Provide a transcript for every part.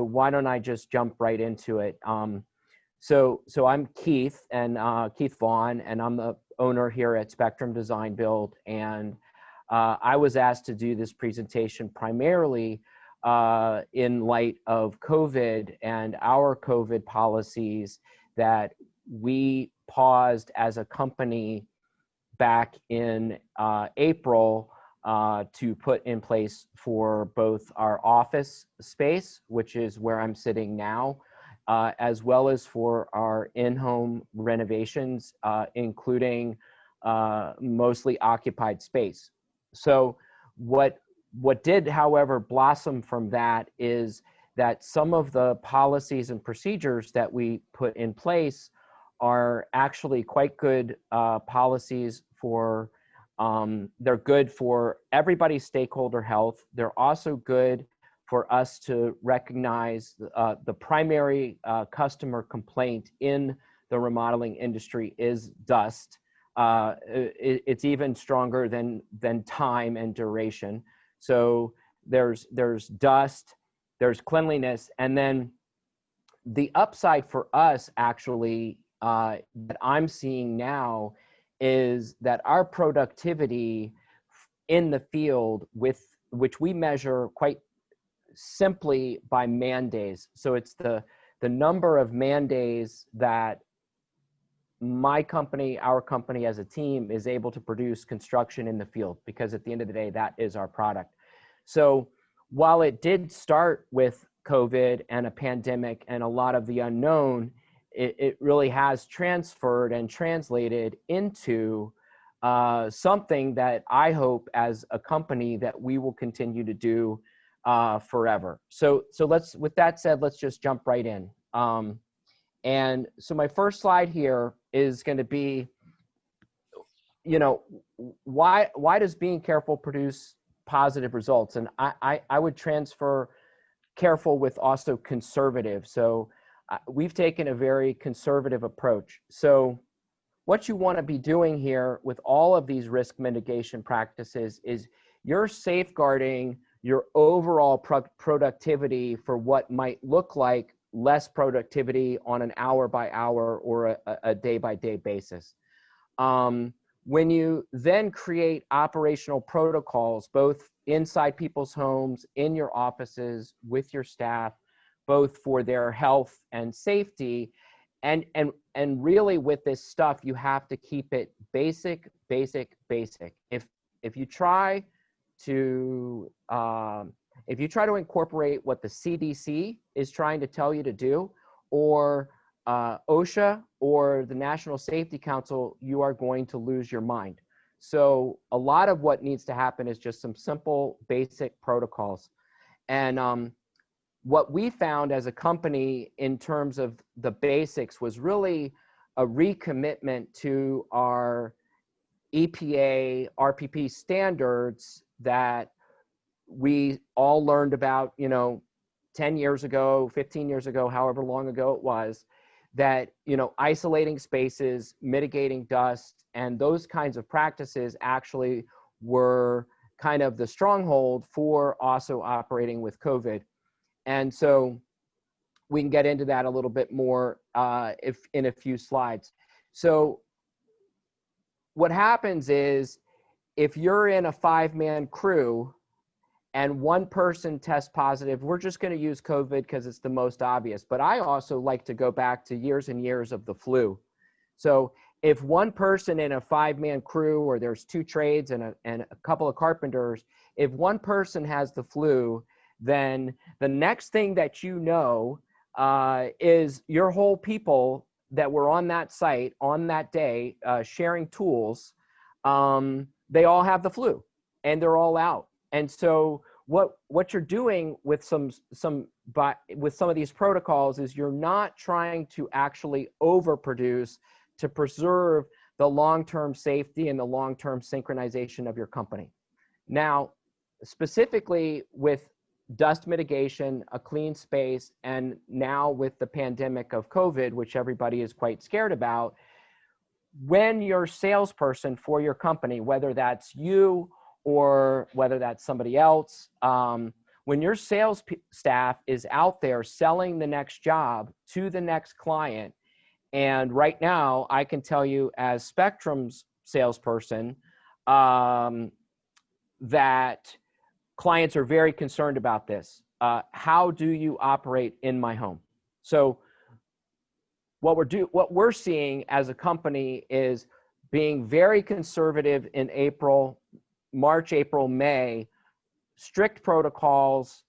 why don't I just jump right into it? So I'm Keith, and Keith Vaughan, and I'm the owner here at Spectrum Design Build. And I was asked to do this presentation primarily in light of COVID and our COVID policies that we paused as a company back in April to put in place for both our office space, which is where I'm sitting now, as well as for our in-home renovations, including mostly occupied space. So what did, however, blossom from that is that some of the policies and procedures that we put in place are actually quite good policies for, they're good for everybody's stakeholder health. They're also good for us to recognize the primary customer complaint in the remodeling industry is dust. It's even stronger than time and duration. So there's dust, there's cleanliness, and then the upside for us actually that I'm seeing now is that our productivity in the field, which we measure quite simply by man days. So it's the number of man days that my company, our company as a team, is able to produce construction in the field, because at the end of the day, that is our product. So while it did start with COVID and a pandemic and a lot of the unknown, it really has transferred and translated into something that I hope as a company that we will continue to do forever. So with that said, let's just jump right in. And so my first slide here is going to be, you know, why does being careful produce positive results? And I would transfer careful with also conservative. So we've taken a very conservative approach. So what you want to be doing here with all of these risk mitigation practices is you're safeguarding your overall productivity for what might look like less productivity on an hour by hour or a day by day basis. When you then create operational protocols, both inside people's homes, in your offices, with your staff, both for their health and safety, and really with this stuff, you have to keep it basic. If you try to incorporate what the CDC is trying to tell you to do, or OSHA or the National Safety Council, you are going to lose your mind. So a lot of what needs to happen is just some simple, basic protocols. And what we found as a company in terms of the basics was really a recommitment to our EPA, RPP standards that we all learned about, 10 years ago, 15 years ago, however long ago it was, that, isolating spaces, mitigating dust, and those kinds of practices actually were kind of the stronghold for also operating with COVID. And so we can get into that a little bit more if in a few slides. So what happens is if you're in a 5-man crew and one person tests positive, we're just going to use COVID because it's the most obvious. But I also like to go back to years and years of the flu. So if one person in a 5-man crew, or there's 2 trades and a couple of carpenters, if one person has the flu, then the next thing that you know is your whole people that were on that site on that day sharing tools, they all have the flu and they're all out. And so what you're doing with some of these protocols is you're not trying to actually overproduce to preserve the long-term safety and the long-term synchronization of your company. Now, specifically with dust mitigation, a clean space, and now with the pandemic of COVID, which everybody is quite scared about, when your salesperson for your company, whether that's you or whether that's somebody else, when your sales staff is out there selling the next job to the next client, and right now I can tell you as Spectrum's salesperson that clients are very concerned about this. How do you operate in my home? So what we're seeing as a company is being very conservative in March, April, May, strict protocols,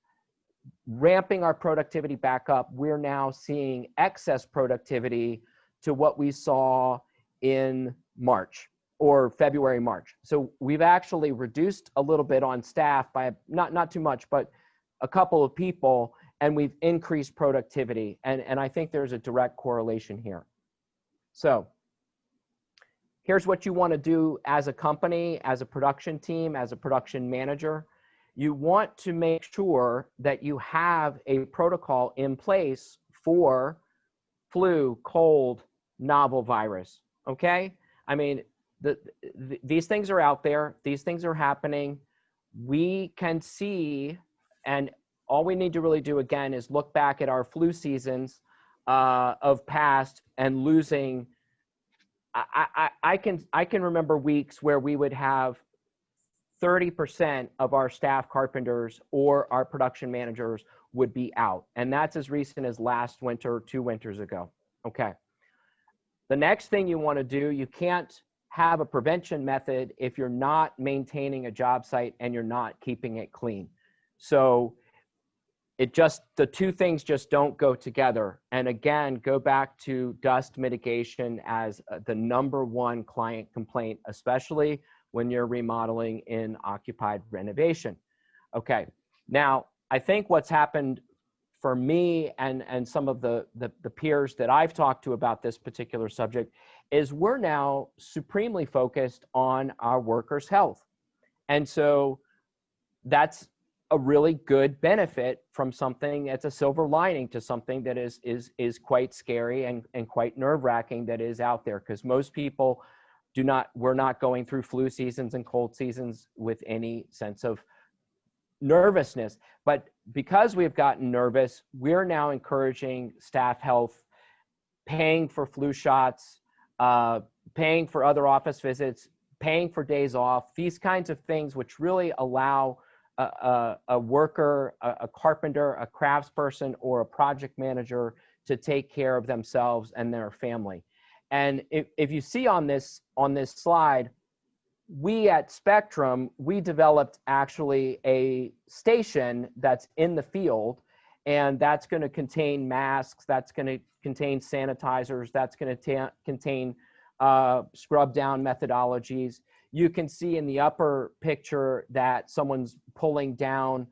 ramping our productivity back up. We're now seeing excess productivity to what we saw in March or February, March. So we've actually reduced a little bit on staff by not too much, but a couple of people, and we've increased productivity. And I think there's a direct correlation here. So here's what you want to do as a company, as a production team, as a production manager. You want to make sure that you have a protocol in place for flu, cold, novel virus, okay? I mean, these things are out there. These things are happening. We can see, and all we need to really do, again, is look back at our flu seasons of past and losing. I can remember weeks where we would have 30% of our staff carpenters or our production managers would be out. And that's as recent as last winter, 2 winters ago. Okay. The next thing you want to do, you can't have a prevention method if you're not maintaining a job site and you're not keeping it clean. So the two things just don't go together. And again, go back to dust mitigation as the #1 client complaint, especially when you're remodeling in occupied renovation. Okay, now I think what's happened for me and some of the peers that I've talked to about this particular subject is we're now supremely focused on our workers' health. And so that's a really good benefit from something that's a silver lining to something that is quite scary and quite nerve-wracking that is out there, because most people we're not going through flu seasons and cold seasons with any sense of nervousness. But because we've gotten nervous, we're now encouraging staff health, paying for flu shots, paying for other office visits, paying for days off, these kinds of things which really allow a worker, a carpenter, a craftsperson, or a project manager to take care of themselves and their family. And if you see on this slide, we at Spectrum, we developed actually a station that's in the field, and that's going to contain masks, that's going to contain sanitizers, that's going to contain scrub down methodologies. You can see in the upper picture that someone's pulling down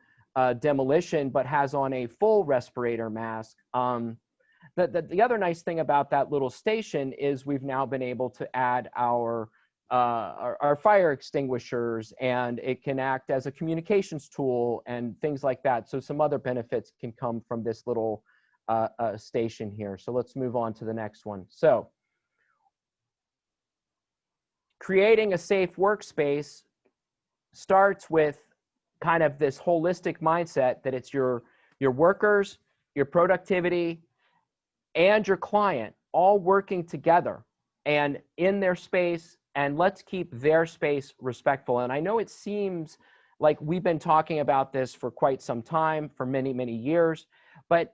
demolition, but has on a full respirator mask. The other nice thing about that little station is we've now been able to add our fire extinguishers, and it can act as a communications tool and things like that. So some other benefits can come from this little station here. So let's move on to the next one. So creating a safe workspace starts with kind of this holistic mindset that it's your workers, your productivity, and your client all working together and in their space, and let's keep their space respectful. And I know it seems like we've been talking about this for quite some time, for many, many years, but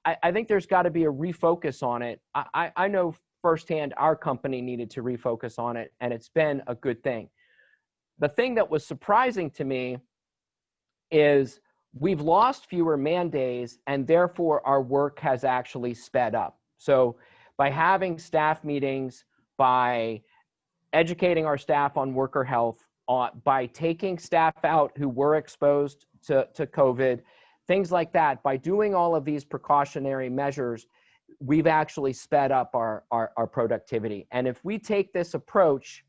I think there's got to be a refocus on it. I know firsthand our company needed to refocus on it, and it's been a good thing. The thing that was surprising to me is we've lost fewer man days, and therefore our work has actually sped up. So by having staff meetings, by educating our staff on worker health, by taking staff out who were exposed to COVID, things like that, by doing all of these precautionary measures, we've actually sped up our productivity. And if we take this approach,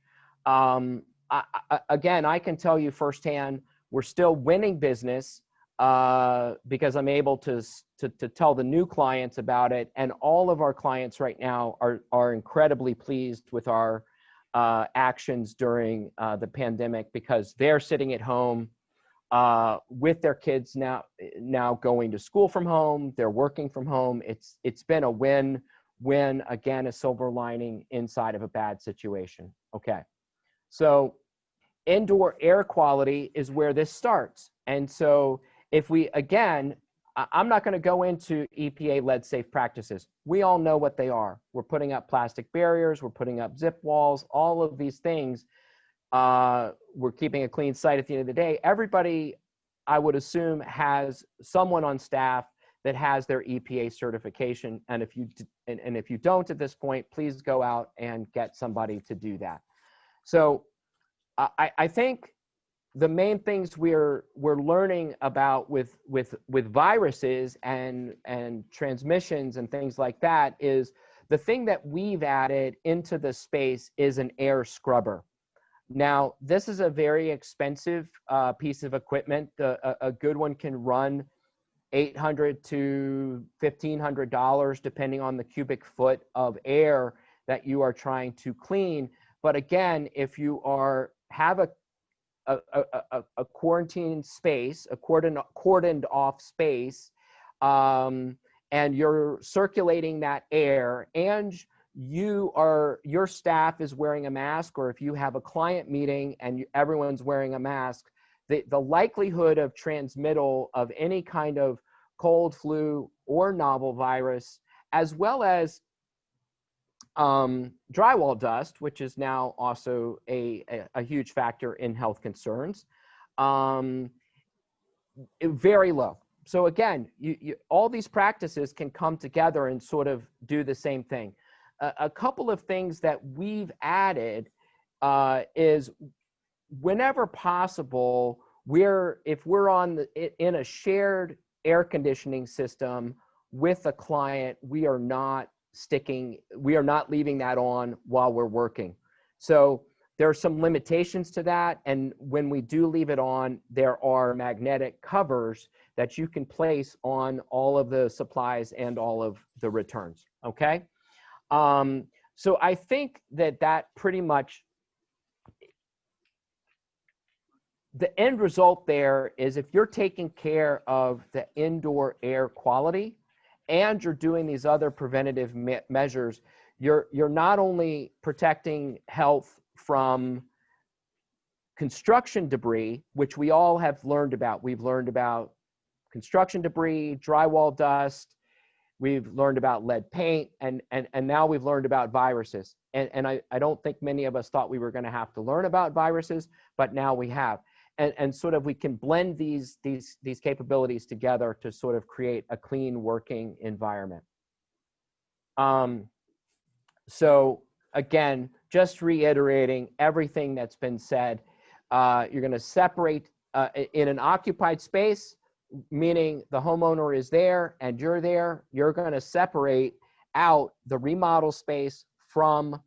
again, I can tell you firsthand, we're still winning business because I'm able to tell the new clients about it. And all of our clients right now are incredibly pleased with our actions during the pandemic, because they're sitting at home. with their kids now going to school from home, they're working from home. It's been a win, again, a silver lining inside of a bad situation. Okay, so indoor air quality is where this starts. And so if we, again, I'm not going to go into EPA lead safe practices. We all know what they are. We're putting up plastic barriers, we're putting up zip walls, all of these things. We're keeping a clean site at the end of the day. Everybody, I would assume, has someone on staff that has their EPA certification. And if you don't at this point, please go out and get somebody to do that. So I think the main things we're learning about with viruses and transmissions and things like that is the thing that we've added into the space is an air scrubber. Now, this is a very expensive piece of equipment. A good one can run $800 to $1,500 depending on the cubic foot of air that you are trying to clean. But again, if you have a quarantine space, a cordoned off space, and you're circulating that air, and your staff is wearing a mask, or if you have a client meeting and everyone's wearing a mask, the likelihood of transmittal of any kind of cold, flu, or novel virus, as well as drywall dust, which is now also a huge factor in health concerns, very low. So again, all these practices can come together and sort of do the same thing. A couple of things that we've added is whenever possible, if we're in a shared air conditioning system with a client, we are not leaving that on while we're working. So there are some limitations to that. And when we do leave it on, there are magnetic covers that you can place on all of the supplies and all of the returns. Okay. So I think that pretty much the end result there is, if you're taking care of the indoor air quality and you're doing these other preventative measures, you're not only protecting health from construction debris, which we all have learned about. We've learned about construction debris, drywall dust, we've learned about lead paint, and now we've learned about viruses. And I don't think many of us thought we were going to have to learn about viruses, but now we have. And sort of we can blend these capabilities together to sort of create a clean working environment. So again, just reiterating everything that's been said, you're going to separate in an occupied space, meaning the homeowner is there and you're there. You're going to separate out the remodel space from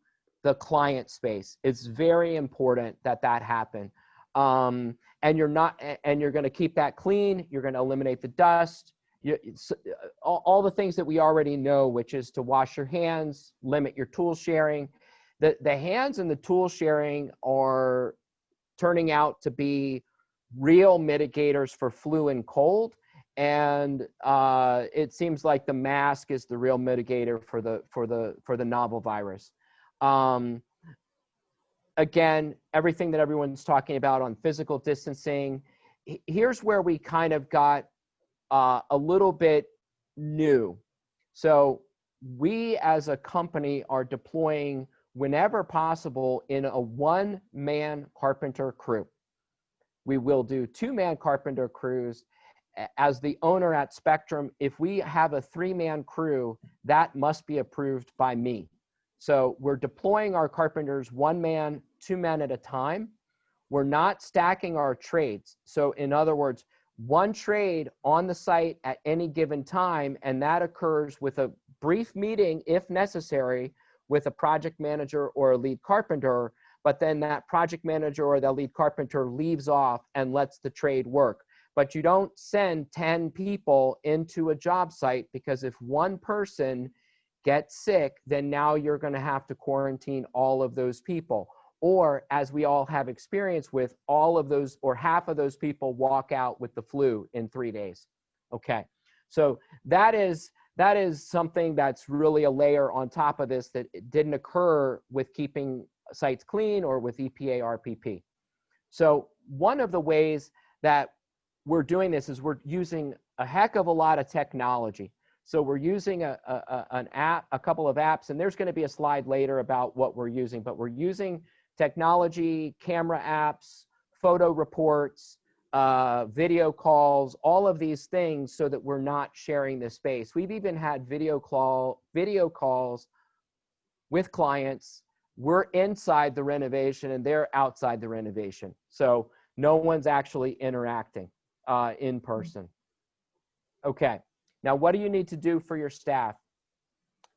the client space. It's very important that happen. And you're going to keep that clean. You're going to eliminate the dust. All the things that we already know, which is to wash your hands, limit your tool sharing. The hands and the tool sharing are turning out to be real mitigators for flu and cold. And it seems like the mask is the real mitigator for the novel virus. Again, everything that everyone's talking about on physical distancing, here's where we kind of got a little bit new. So we as a company are deploying, whenever possible, in a one-man carpenter crew. We will do two-man carpenter crews. As the owner at Spectrum, if we have a three-man crew, that must be approved by me. So we're deploying our carpenters one man, two men at a time. We're not stacking our trades. So in other words, one trade on the site at any given time, and that occurs with a brief meeting, if necessary, with a project manager or a lead carpenter, but then that project manager or the lead carpenter leaves off and lets the trade work. But you don't send 10 people into a job site, because if one person gets sick, then now you're going to have to quarantine all of those people. Or, as we all have experience with, all of those or half of those people walk out with the flu in 3 days. Okay, so that is something that's really a layer on top of this that it didn't occur with keeping sites clean or with EPA RPP. So one of the ways that we're doing this is we're using a heck of a lot of technology. So we're using an app, a couple of apps, and there's going to be a slide later about what we're using, but we're using technology, camera apps, photo reports, video calls, all of these things so that we're not sharing this space. We've even had video calls with clients. We're inside the renovation and they're outside the renovation. So no one's actually interacting in person. Okay, now what do you need to do for your staff?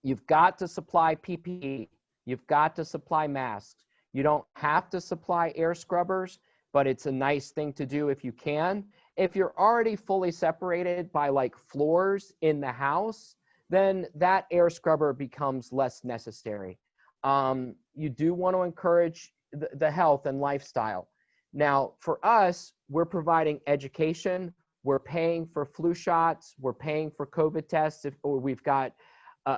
You've got to supply PPE. You've got to supply masks. You don't have to supply air scrubbers, but it's a nice thing to do if you can. If you're already fully separated by like floors in the house, then that air scrubber becomes less necessary. You do want to encourage the health and lifestyle. Now, for us, we're providing education. We're paying for flu shots. We're paying for COVID tests. We've got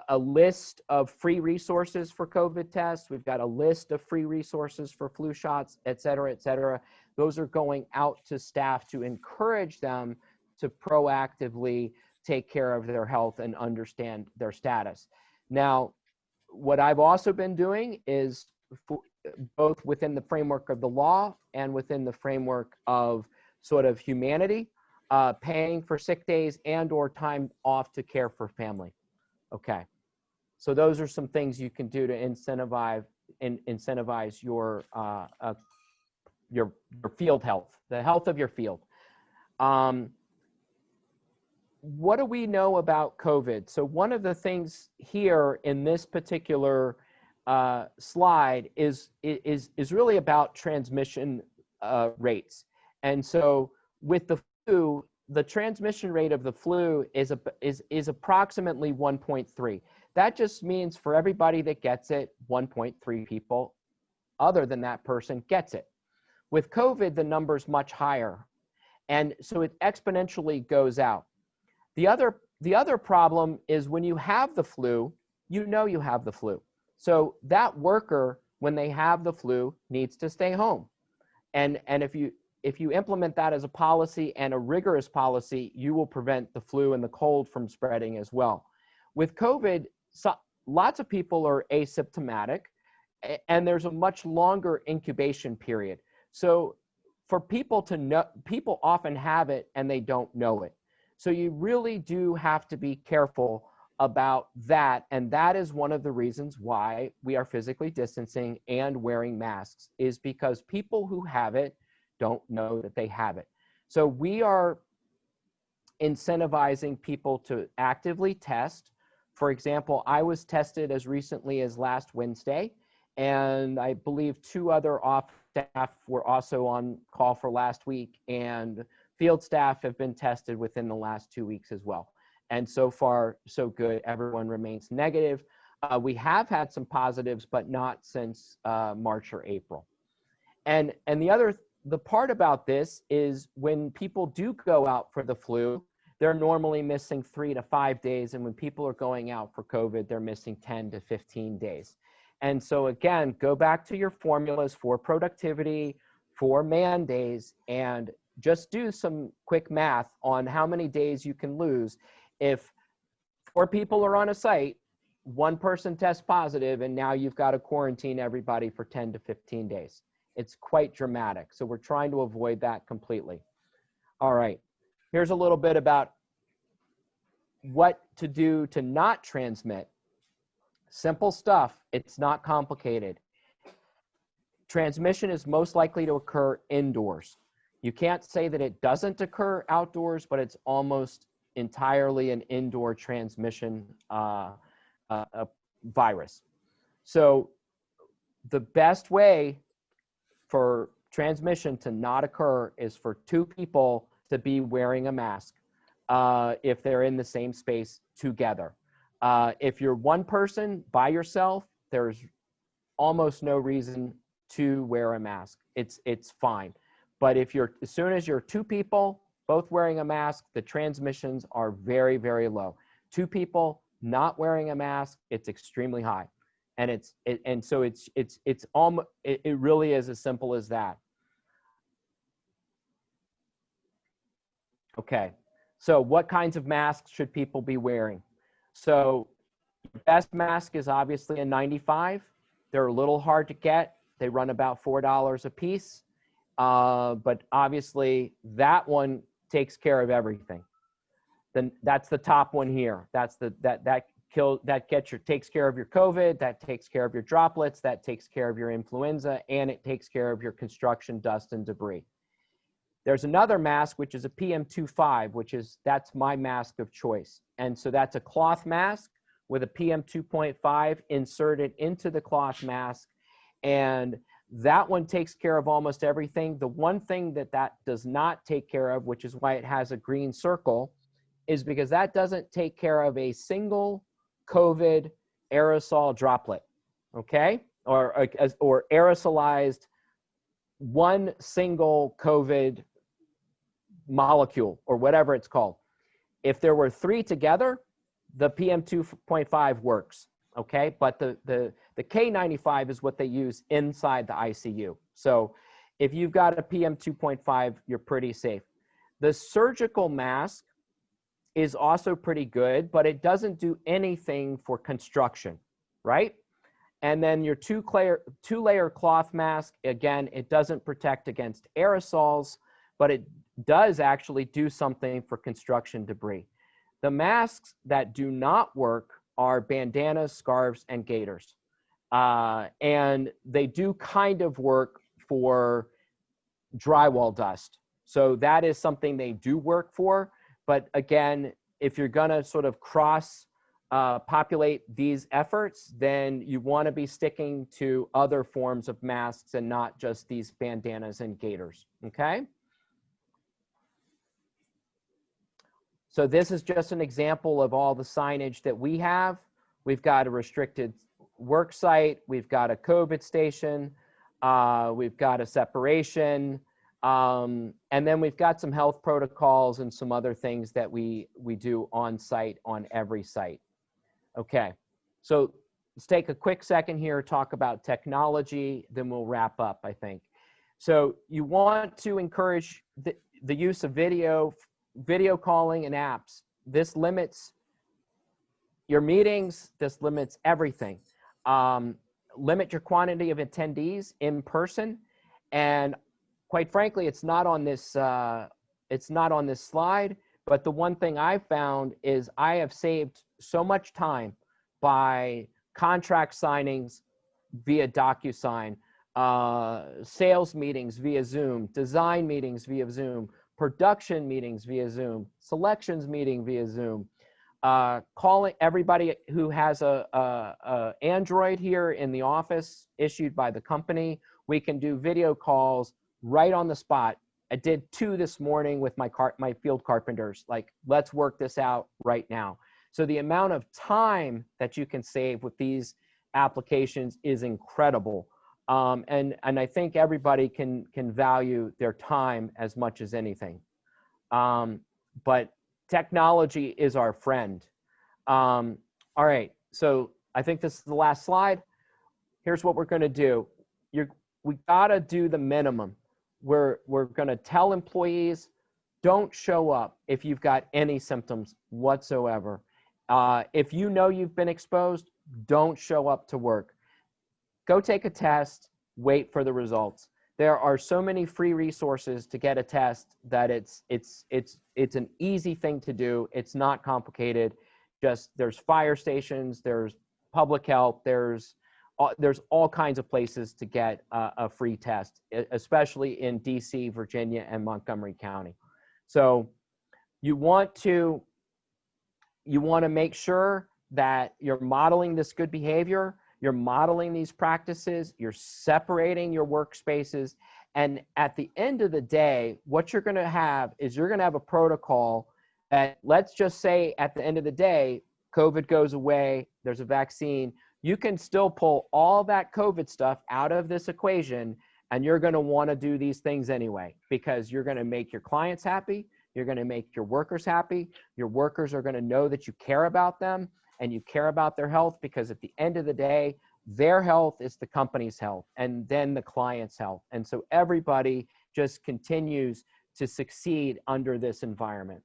a list of free resources for COVID tests. We've got a list of free resources for flu shots, et cetera, et cetera. Those are going out to staff to encourage them to proactively take care of their health and understand their status. Now, what I've also been doing is both within the framework of the law and within the framework of sort of humanity, paying for sick days and or time off to care for family. Okay, so those are some things you can do to incentivize your field health, the health of your field. What do we know about COVID? So one of the things here in this particular slide is really about transmission rates. And so with the flu, the transmission rate of the flu is approximately 1.3. That just means for everybody that gets it, 1.3 people other than that person gets it. With COVID, the number's much higher. And so it exponentially goes out. The other problem is when you have the flu, you know you have the flu. So that worker, when they have the flu, needs to stay home. And if you implement that as a policy and a rigorous policy, you will prevent the flu and the cold from spreading as well. With COVID, lots of people are asymptomatic, and there's a much longer incubation period. So for people to know, people often have it and they don't know it. So you really do have to be careful about that. And that is one of the reasons why we are physically distancing and wearing masks, is because people who have it don't know that they have it. So we are incentivizing people to actively test. For example, I was tested as recently as last Wednesday, and I believe 2 other off staff were also on call for last week, and field staff have been tested within the last 2 weeks as well. And so far, so good. Everyone remains negative. We have had some positives, but not since March or April. And the part about this is when people do go out for the flu, they're normally missing 3 to 5 days. And when people are going out for COVID, they're missing 10 to 15 days. And so again, go back to your formulas for productivity, for man days, and just do some quick math on how many days you can lose. If 4 people are on a site, 1 person tests positive, and now you've got to quarantine everybody for 10 to 15 days. It's quite dramatic. So we're trying to avoid that completely. All right, here's a little bit about what to do to not transmit. Simple stuff. It's not complicated. Transmission is most likely to occur indoors. You can't say that it doesn't occur outdoors, but it's almost entirely an indoor transmission virus. So the best way for transmission to not occur is for 2 people to be wearing a mask if they're in the same space together. If you're 1 person by yourself, there's almost no reason to wear a mask. It's fine. But if you're, as soon as you're two people both wearing a mask, the transmissions are very, very low. Two people not wearing a mask, it's extremely high. And it really is as simple as that. Okay, so what kinds of masks should people be wearing? So the best mask is obviously a 95. They're a little hard to get. They run about $4 a piece. But obviously that one takes care of everything. Then that's the top one here. That's takes care of your COVID, that takes care of your droplets, that takes care of your influenza, and it takes care of your construction dust and debris. There's another mask, which is a PM2.5, that's my mask of choice. And so that's a cloth mask with a PM2.5 inserted into the cloth mask. And that one takes care of almost everything. The one thing that does not take care of, which is why it has a green circle, is because that doesn't take care of a single COVID aerosol droplet, okay? Or aerosolized one single COVID molecule, or whatever it's called. If there were three together, the PM2.5 works, okay? But the K95 is what they use inside the ICU. So if you've got a PM2.5, you're pretty safe. The surgical mask is also pretty good, but it doesn't do anything for construction, right? And then your two-layer cloth mask, again, it doesn't protect against aerosols, but it does actually do something for construction debris. The masks that do not work are bandanas, scarves, and gaiters. And they do kind of work for drywall dust. So that is something they do work for. But again, if you're gonna sort of cross populate these efforts, then you wanna be sticking to other forms of masks and not just these bandanas and gaiters, okay? So this is just an example of all the signage that we have. We've got a restricted work site, we've got a COVID station, we've got a separation, and then we've got some health protocols and some other things that we do on site on every site. Okay, so let's take a quick second here, talk about technology, then we'll wrap up, I think. So you want to encourage the use of video calling and apps. This limits your meetings, this limits everything. Limit your quantity of attendees in person, and quite frankly, it's not on this slide, but the one thing I've found is I have saved so much time by contract signings via DocuSign, sales meetings via Zoom, design meetings via Zoom, production meetings via Zoom, selections meeting via Zoom, calling everybody who has a Android here in the office issued by the company. We can do video calls right on the spot. I did 2 this morning with my field carpenters. Like, let's work this out right now. So the amount of time that you can save with these applications is incredible. And I think everybody can value their time as much as anything. But technology is our friend. All right, so I think this is the last slide. Here's what we're gonna do. We gotta do the minimum. We're gonna tell employees, don't show up if you've got any symptoms whatsoever. If you know you've been exposed, don't show up to work. Go take a test, wait for the results. There are so many free resources to get a test that it's an easy thing to do. It's not complicated. Just there's fire stations, there's public health, there's all kinds of places to get a free test, especially in DC, Virginia, and Montgomery County. So you want to make sure that you're modeling this good behavior, you're modeling these practices, you're separating your workspaces, and at the end of the day, what you're gonna have is you're gonna have a protocol that, let's just say at the end of the day, COVID goes away, there's a vaccine, You can still pull all that COVID stuff out of this equation, and you're going to want to do these things anyway, because you're going to make your clients happy. You're going to make your workers happy. Your workers are going to know that you care about them and you care about their health, because at the end of the day, their health is the company's health and then the client's health. And so everybody just continues to succeed under this environment.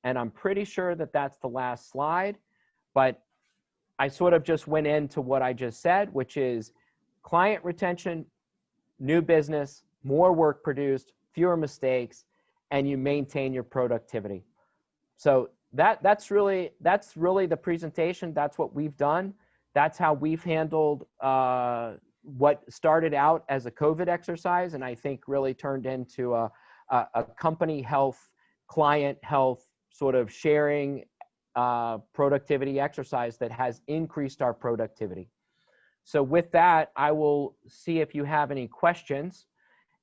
And I'm pretty sure that that's the last slide, but I sort of just went into what I just said, which is client retention, new business, more work produced, fewer mistakes, and you maintain your productivity. So that's really the presentation. That's what we've done. That's how we've handled what started out as a COVID exercise, and I think really turned into a company health, client health sort of sharing productivity exercise that has increased our productivity. So with that, I will see if you have any questions.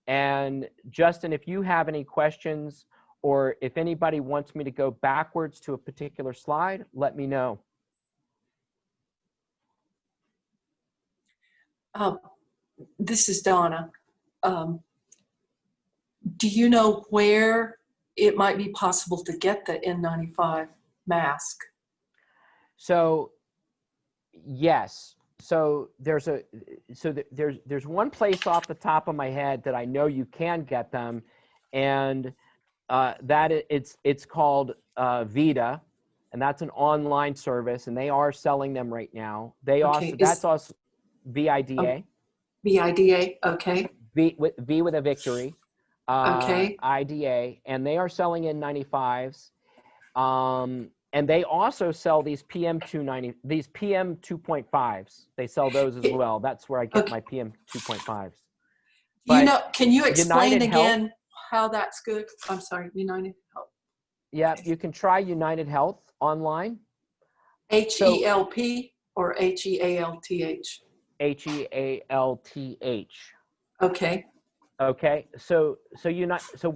And Justin, if you have any questions, or if anybody wants me to go backwards to a particular slide, let me know. This is Donna. Do you know where it might be possible to get the N95 mask? So yes. So there's one place off the top of my head that I know you can get them, and it's called Vita, and that's an online service, and they are selling them right now. They okay. also that's also VIDA. VIDA. Okay. V with a victory. Okay. IDA, and they are selling N95s. And they also sell these PM 2.5s. They sell those as well. That's where I get my PM 2.5s. You know, can you explain United again Health, how that's good? I'm sorry, United Health. Yeah, you can try United Health online. HELP or HEALTH? HEALTH. Okay. Okay. So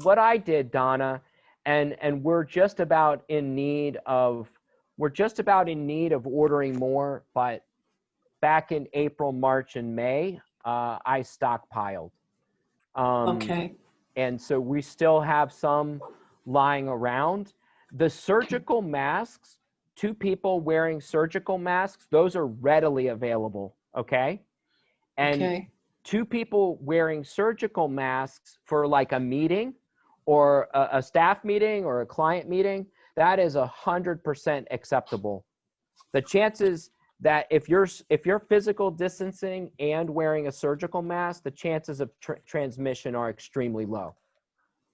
what I did, Donna, and we're just about in need of ordering more, but back in April, March, and May, I stockpiled. Okay. And so we still have some lying around. The surgical masks, 2 people wearing surgical masks, those are readily available. Okay. And okay. 2 people wearing surgical masks for like a meeting or a staff meeting or a client meeting, that is 100% acceptable. The chances that if you're physical distancing and wearing a surgical mask, the chances of transmission are extremely low.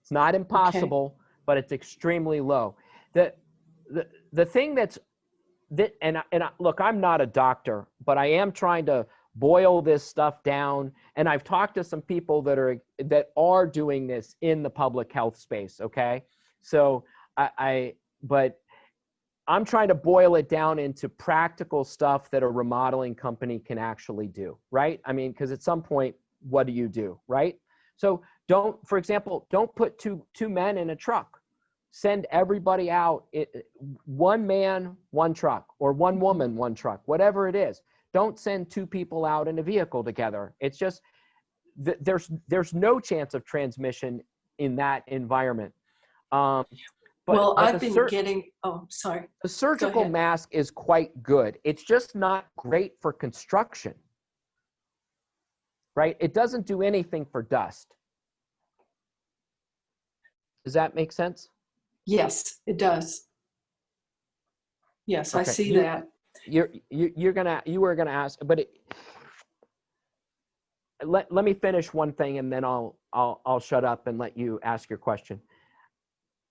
It's not impossible, okay, but it's extremely low. The thing look, I'm not a doctor, but I am trying to boil this stuff down, and I've talked to some people that are doing this in the public health space. Okay, so but I'm trying to boil it down into practical stuff that a remodeling company can actually do, right? I mean, because at some point, what do you do, right? So for example, don't put two men in a truck. Send everybody out, 1 man, 1 truck, or 1 woman, 1 truck, whatever it is. Don't send 2 people out in a vehicle together. It's just, there's no chance of transmission in that environment. Well, I've been getting, oh, sorry. The surgical mask is quite good. It's just not great for construction, right? It doesn't do anything for dust. Does that make sense? Yes, it does. Yes, okay. I see that. You were gonna ask, but let me finish one thing, and then I'll shut up and let you ask your question.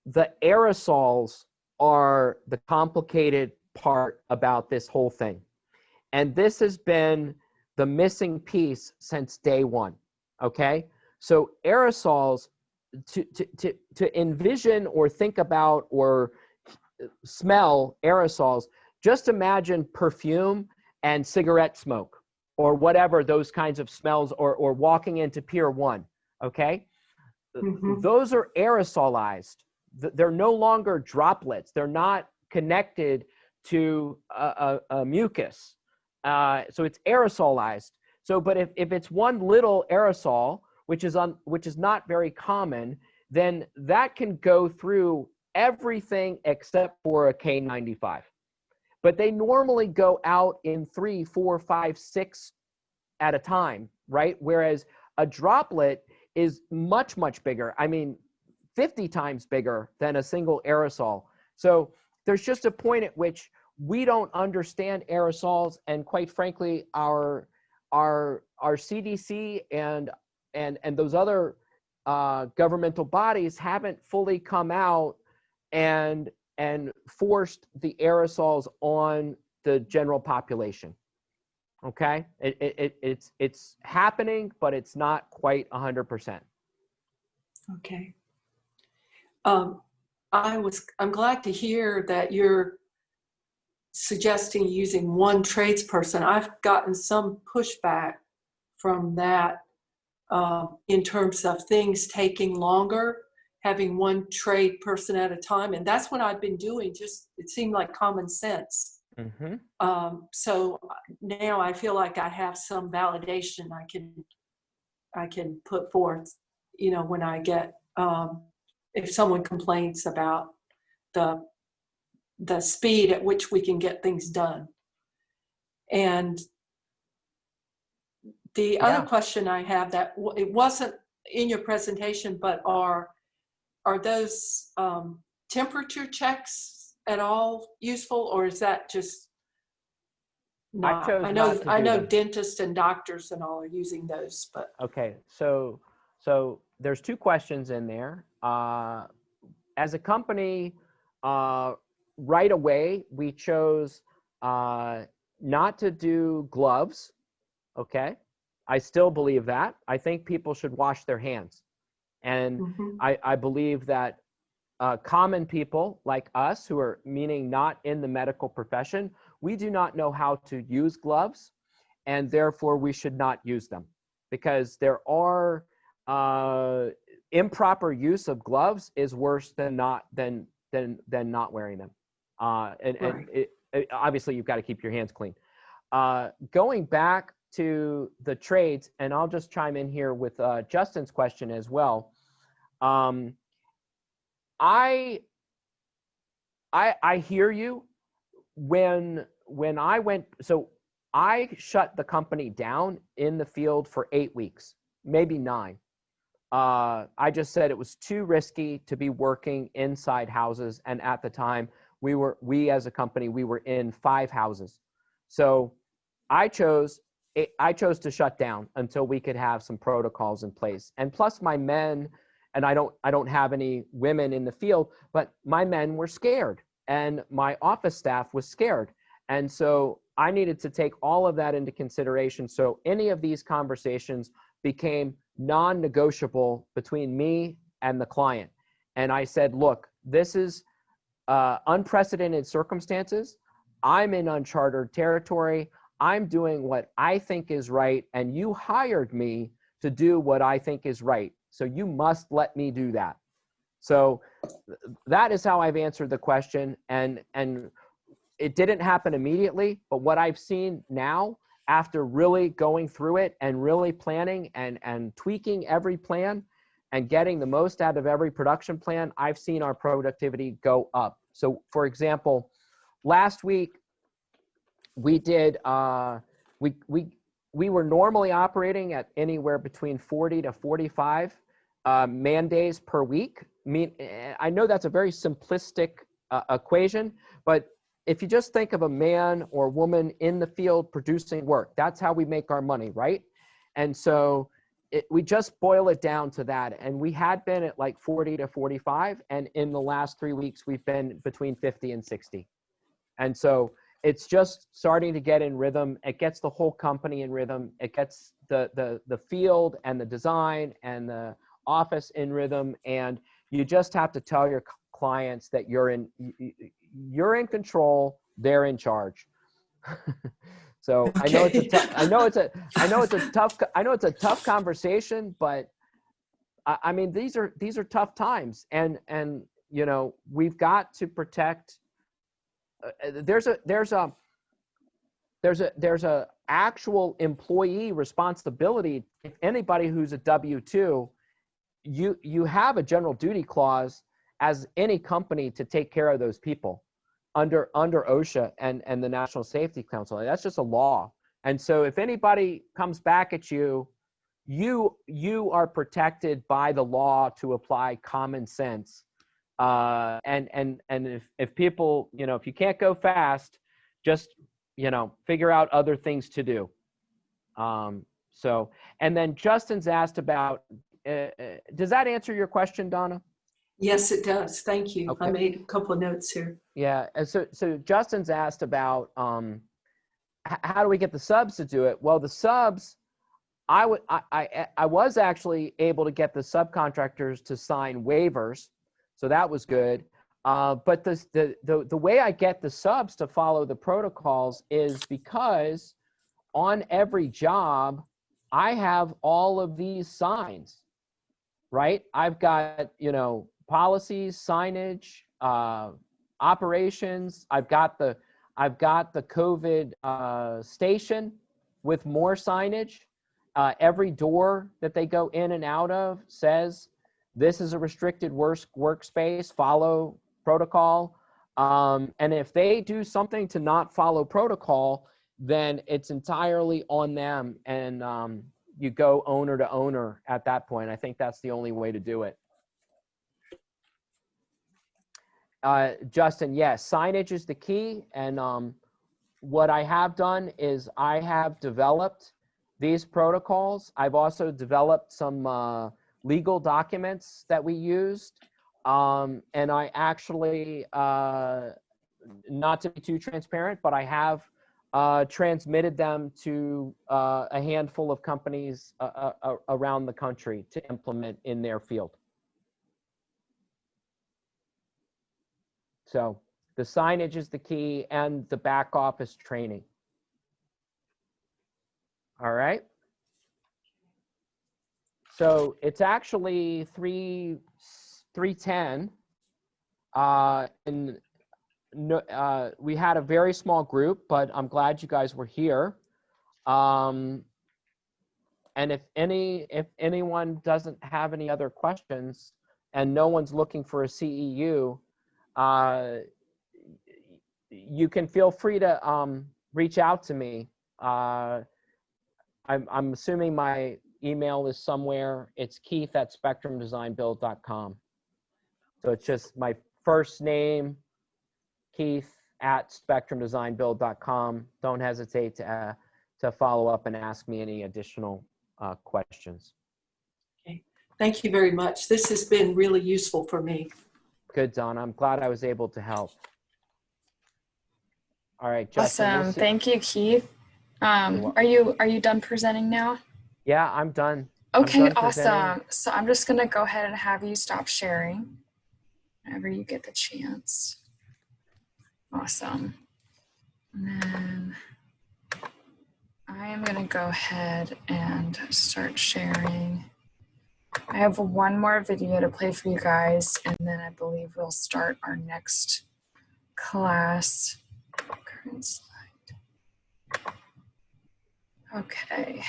The aerosols are the complicated part about this whole thing, and this has been the missing piece since day one. Okay, so aerosols, to envision or think about or smell aerosols, just imagine perfume and cigarette smoke or whatever those kinds of smells, or walking into Pier 1, okay? Mm-hmm. Those are aerosolized. They're no longer droplets. They're not connected to a mucus. so it's aerosolized. So, but if it's one little aerosol, which is not very common, then that can go through everything except for a K95. But they normally go out in 3, 4, 5, 6 at a time, right? Whereas a droplet is much, much bigger. I mean, 50 times bigger than a single aerosol. So there's just a point at which we don't understand aerosols, and quite frankly, our CDC and those other governmental bodies haven't fully come out and forced the aerosols on the general population. Okay, it's happening, but it's not quite 100%. Okay. I'm glad to hear that you're suggesting using one tradesperson. I've gotten some pushback from that in terms of things taking longer, having one trade person at a time. And that's what I've been doing. Just, it seemed like common sense. Mm-hmm. So now I feel like I have some validation I can put forth, you know, when I get, if someone complains about the speed at which we can get things done. And the other question I have that it wasn't in your presentation, but are those temperature checks at all useful, or is that just not? I know dentists and doctors and all are using those, but okay. So there's 2 questions in there. As a company, right away we chose not to do gloves. Okay, I still believe that. I think people should wash their hands, and I believe that common people like us, who are meaning not in the medical profession, we do not know how to use gloves, and therefore we should not use them, because there are improper use of gloves is worse than not wearing them. And obviously you've got to keep your hands clean. Going back to the trades, and I'll just chime in here with Justin's question as well. I hear you. When I went, so I shut the company down in the field for 8 weeks, maybe 9. I just said it was too risky to be working inside houses, and at the time we as a company, we were in 5 houses. So I chose to shut down until we could have some protocols in place. And plus my men, and I don't have any women in the field, but my men were scared and my office staff was scared. And so I needed to take all of that into consideration. So any of these conversations became non-negotiable between me and the client. And I said, look, this is unprecedented circumstances. I'm in uncharted territory. I'm doing what I think is right, and you hired me to do what I think is right. So you must let me do that. So that is how I've answered the question. And it didn't happen immediately, but what I've seen now, after really going through it and really planning and tweaking every plan and getting the most out of every production plan, I've seen our productivity go up. So for example, last week we did, we were normally operating at anywhere between 40 to 45 man days per week. I know that's a very simplistic equation, but if you just think of a man or woman in the field producing work, that's how we make our money, right? And so we just boil it down to that. And we had been at like 40 to 45. And in the last 3 weeks, we've been between 50 and 60. And so it's just starting to get in rhythm. It gets the whole company in rhythm. It gets the field and the design and the office in rhythm. And you just have to tell your clients that you're in control, they're in charge. So okay. I know it's a tough conversation, but I mean, these are tough times, and you know, we've got to protect. There's a there's a actual employee responsibility. If anybody who's a W-2, you have a general duty clause as any company to take care of those people under OSHA and the National Safety Council. That's just a law. And so if anybody comes back at you, you are protected by the law to apply common sense. And if people, if you can't go fast, just, figure out other things to do. And then Justin's asked about, does that answer your question, Donna? Yes, it does. Thank you. Okay. I made a couple of notes here. Yeah. And so Justin's asked about, how do we get the subs to do it? Well, the subs, I was actually able to get the subcontractors to sign waivers. So that was good. But the way I get the subs to follow the protocols is because on every job, I have all of these signs, right? I've got, policies, signage, operations. I've got the COVID station with more signage. Every door that they go in and out of says, this is a restricted workspace, follow protocol. And if they do something to not follow protocol, then it's entirely on them. And you go owner to owner at that point. I think that's the only way to do it. Justin, yes, signage is the key. And what I have done is I have developed these protocols. I've also developed some legal documents that we used. And I actually, not to be too transparent, but I have transmitted them to a handful of companies around the country to implement in their field. So the signage is the key and the back office training. All right. So it's actually 3:10. And no, we had a very small group, but I'm glad you guys were here. And if anyone doesn't have any other questions and no one's looking for a CEU, you can feel free to reach out to me. I'm assuming my email is somewhere. It's keith@spectrumdesignbuild.com. So it's just my first name, keith@spectrumdesignbuild.com. Don't hesitate to follow up and ask me any additional questions. Okay. Thank you very much. This has been really useful for me. Good, Donna. I'm glad I was able to help. All right, Justin. Awesome. Thank you, Keith. Are you done presenting now? Yeah, I'm done. Okay, I'm done awesome. presenting. So I'm just gonna go ahead and have you stop sharing whenever you get the chance. Awesome. And then I am gonna go ahead and start sharing. I have one more video to play for you guys, and then I believe we'll start our next class. Current slide. Okay.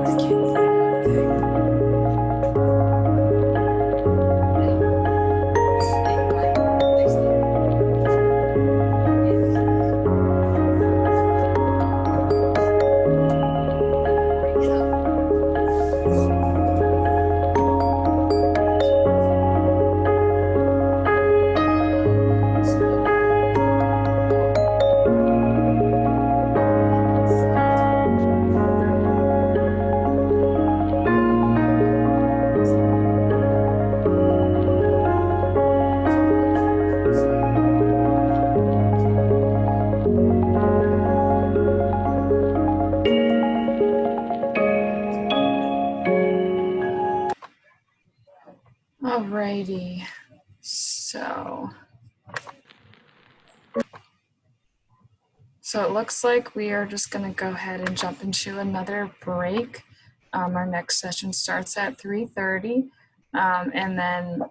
I can't So it looks like we are just going to go ahead and jump into another break. Our next session starts at 3:30, and then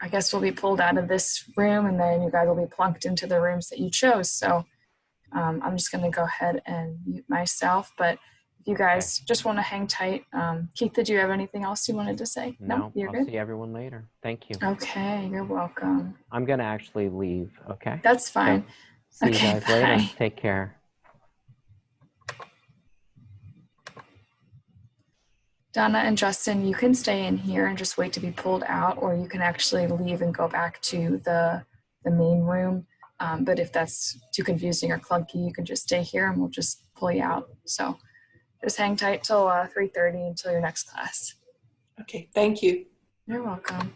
I guess we'll be pulled out of this room, and then you guys will be plunked into the rooms that you chose. So I'm just going to go ahead and mute myself. But if you guys just want to hang tight, Keith, did you have anything else you wanted to say? No, you're I'll good. see everyone later. Thank you. Okay, you're welcome. I'm going to actually leave, okay? That's fine. So, see Okay, you guys later. bye. Take care. Donna and Justin, you can stay in here and just wait to be pulled out, or you can actually leave and go back to the main room. But if that's too confusing or clunky, you can just stay here and we'll just pull you out. So just hang tight till 3:30 until your next class. Okay, thank you. You're welcome.